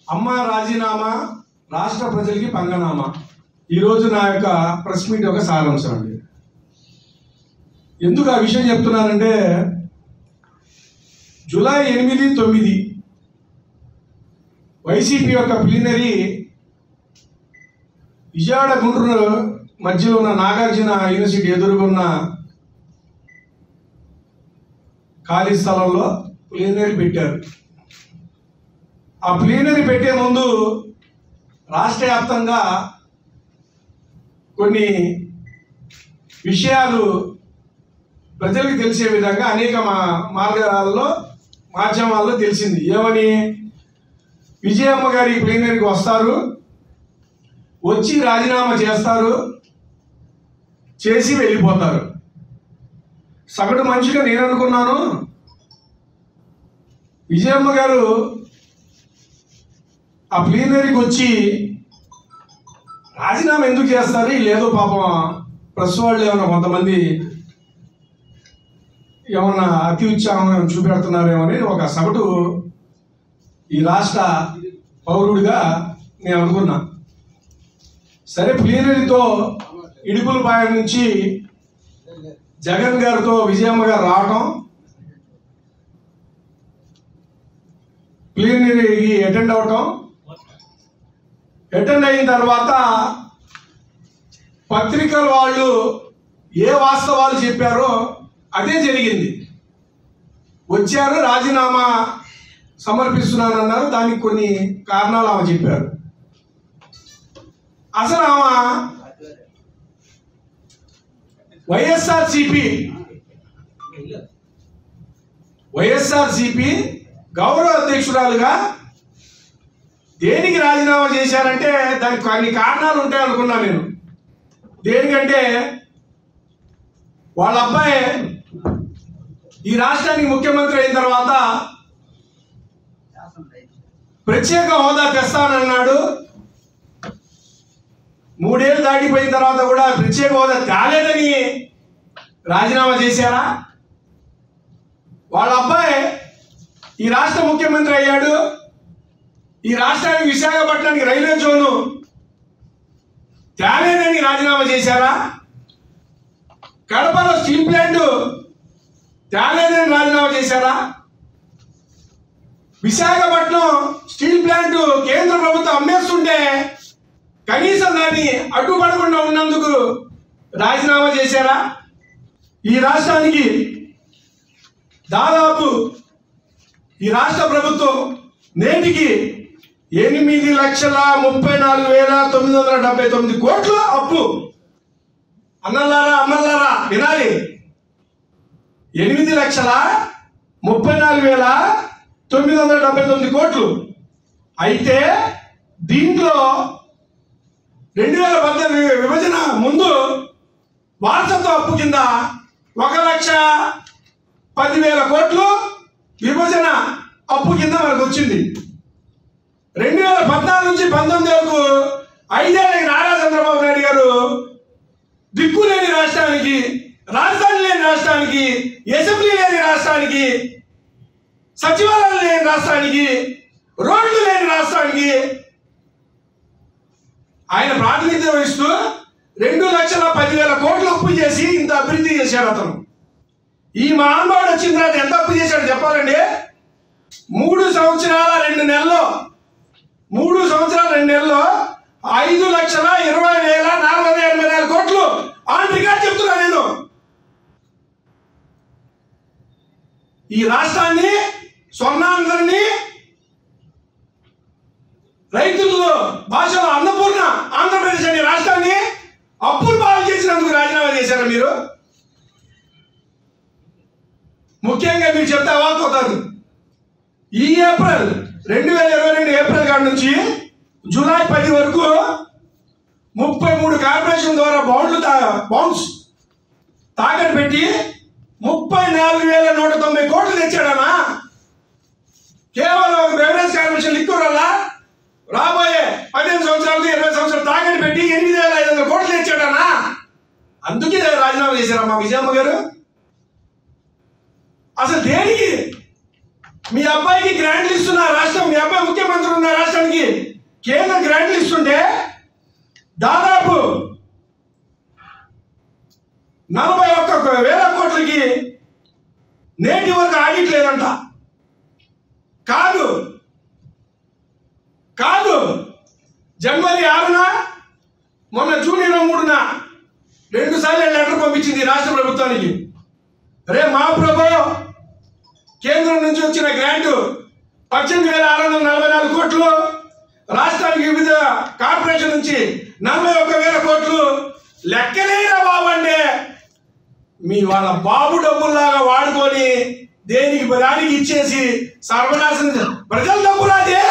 అమ్మ రాజీనామా రాష్ట్ర ప్రజలకి పంగనామా. ఈరోజు నా యొక్క ప్రెస్ మీట్ యొక్క సారాంశం అండి. ఎందుకు ఆ విషయం చెప్తున్నానంటే, జూలై 8, 9 వైసీపీ యొక్క ప్లీనరీ విజయవాడ గుంటూరు మధ్యలో ఉన్న నాగార్జున యూనివర్సిటీ ఎదురుగున్న ఖాళీ స్థలంలో ప్లీనరీ పెట్టారు. ఆ ప్లీనరీ పెట్టే ముందు రాష్ట్ర వ్యాప్తంగా కొన్ని విషయాలు ప్రజలకు తెలిసే విధంగా అనేక మాధ్యమాల్లో తెలిసింది. ఏమని? విజయమ్మ గారి ప్లీనరీకి వస్తారు, వచ్చి రాజీనామా చేస్తారు, చేసి వెళ్ళిపోతారు. సగటు మనిషిగా నేను అనుకున్నాను, విజయమ్మ గారు ఆ ప్లీనరీకి వచ్చి రాజీనామా ఎందుకు చేస్తారు? లేదో పాపం ప్రెస్ వాళ్ళు ఏమన్నా కొంతమంది ఏమన్నా అతి ఉత్సాహం చూపెడుతున్నారేమో అని ఒక సగటు ఈ రాష్ట్ర పౌరుడిగా నేను అనుకున్నా. సరే, ప్లీనరీతో ఇడుపులపాయ నుంచి జగన్ గారితో విజయమ్మ గారు రావటం, ప్లీనరీకి అటెండ్ అవటం, అటెండ్ అయిన తర్వాత పత్రికల వాళ్ళు ఏ వాస్తవాలు చెప్పారో అదే జరిగింది. వచ్చారు, రాజీనామా సమర్పిస్తున్నానన్నారు. దానికి కొన్ని కారణాలు ఆమె చెప్పారు. అసలు ఆమె వైఎస్ఆర్సిపి గౌరవ అధ్యక్షురాలుగా దేనికి రాజీనామా చేశారంటే దానికి కొన్ని కారణాలు ఉంటాయి అనుకున్నా నేను. దేనికంటే వాళ్ళ అబ్బాయి ఈ రాష్ట్రానికి ముఖ్యమంత్రి అయిన తర్వాత ప్రత్యేక హోదా తెస్తానన్నాడు. 3 ఏళ్ళు దాటిపోయిన తర్వాత కూడా ప్రత్యేక హోదా తేలేదని రాజీనామా చేశారా? వాళ్ళ అబ్బాయి ఈ రాష్ట్ర ముఖ్యమంత్రి అయ్యాడు, ఈ రాష్ట్రానికి విశాఖపట్నానికి రైల్వే జోను తేలేదని రాజీనామా చేశారా? కడపలో స్టీల్ ప్లాంట్ తేలేదని రాజీనామా చేశారా? విశాఖపట్నం స్టీల్ ప్లాంట్ కేంద్ర ప్రభుత్వం అమ్మేస్తుంటే కనీసం దాన్ని అడ్డుపడకుండా ఉన్నందుకు రాజీనామా చేశారా? ఈ రాష్ట్రానికి దాదాపు ఈ రాష్ట్ర ప్రభుత్వం నేటికి 8,34,979 కోట్ల అప్పు. అన్నలారా అమ్మలారా వినాలి, 8,34,979 కోట్లు. అయితే దీంట్లో 2018 విభజన ముందు వారసత్వ అప్పు కింద 1,10,000 కోట్లు విభజన అప్పు కింద మనకు వచ్చింది. 2014 నుంచి 19 వరకు 5 ఏళ్ళకి నారా చంద్రబాబు నాయుడు గారు దిక్కు లేని రాష్ట్రానికి, రాజధాని లేని రాష్ట్రానికి, అసెంబ్లీ లేని రాష్ట్రానికి, సచివాలయం లేని రాష్ట్రానికి, రోడ్లు లేని రాష్ట్రానికి ఆయన ప్రాతినిధ్యం వహిస్తూ 2,10,000 కోట్లు అప్పు చేసి ఇంత అభివృద్ధి చేశాడు అతను. ఈ మహానుభావుడు వచ్చిన తర్వాత ఎంత అప్పు చేశాడు చెప్పాలండి? 3 సంవత్సరాల 2 నెలల్లో 5,20,484 కోట్లు ఆన్ రికార్డ్ చెప్తున్నా నేను. ఈ రాష్ట్రాన్ని, స్వర్ణాంధ్రని, రైతుల్లో భాషలో అన్నపూర్ణ ఆంధ్రప్రదేశ్ అనే రాష్ట్రాన్ని అప్పులు పాలు చేసినందుకు రాజీనామా చేశారా మీరు? ముఖ్యంగా మీరు చెప్తే అవాక్కవుతారు. ఈ ఏప్రిల్ 2022 ఏప్రిల్ కాడ నుంచి జూలై 10 వరకు 33 కార్పొరేషన్ ద్వారా బాండ్స్ తాకట్టు పెట్టి 34,190 కోట్లు తెచ్చాడనా? కేవలం ఒక బెవరేజ్ కార్పొరేషన్ లిక్కర్ వల్ల రాబోయే 15 సంవత్సరాలకి 20 సంవత్సరాలు తాకట్టు పెట్టి 8,500 కోట్లు తెచ్చాడనా? అందుకే రాజీనామా చేశారమ్మా విజయమ్మ గారు. అసలు దేనికి మీ అబ్బాయికి గ్రాంట్లు ఇస్తున్న రాష్ట్రం, మీ అబ్బాయి ముఖ్యమంత్రి ఉన్న రాష్ట్రానికి కేంద్ర గ్రాంట్లు ఇస్తుంటే దాదాపు 41,000 కోట్లకి నేటి వరకు ఆడిట్ లేదంట. కాదు కాదు జనవరి 6న మొన్న జూన్ 23న 2 సార్లు లెటర్ పంపించింది రాష్ట్ర ప్రభుత్వానికి. రే మా ప్రభు, కేంద్రం నుంచి వచ్చిన గ్రాంటు 18,644 కోట్లు, రాష్ట్రానికి వివిధ కార్పొరేషన్ నుంచి 41,000 కోట్లు, లెక్కలేరా బాబు అంటే మీ వాళ్ళ బాబు డబ్బుల్లాగా వాడుకొని దేనికి దానికి ఇచ్చేసి సర్వనాశనం. ప్రజల డబ్బులు అదే,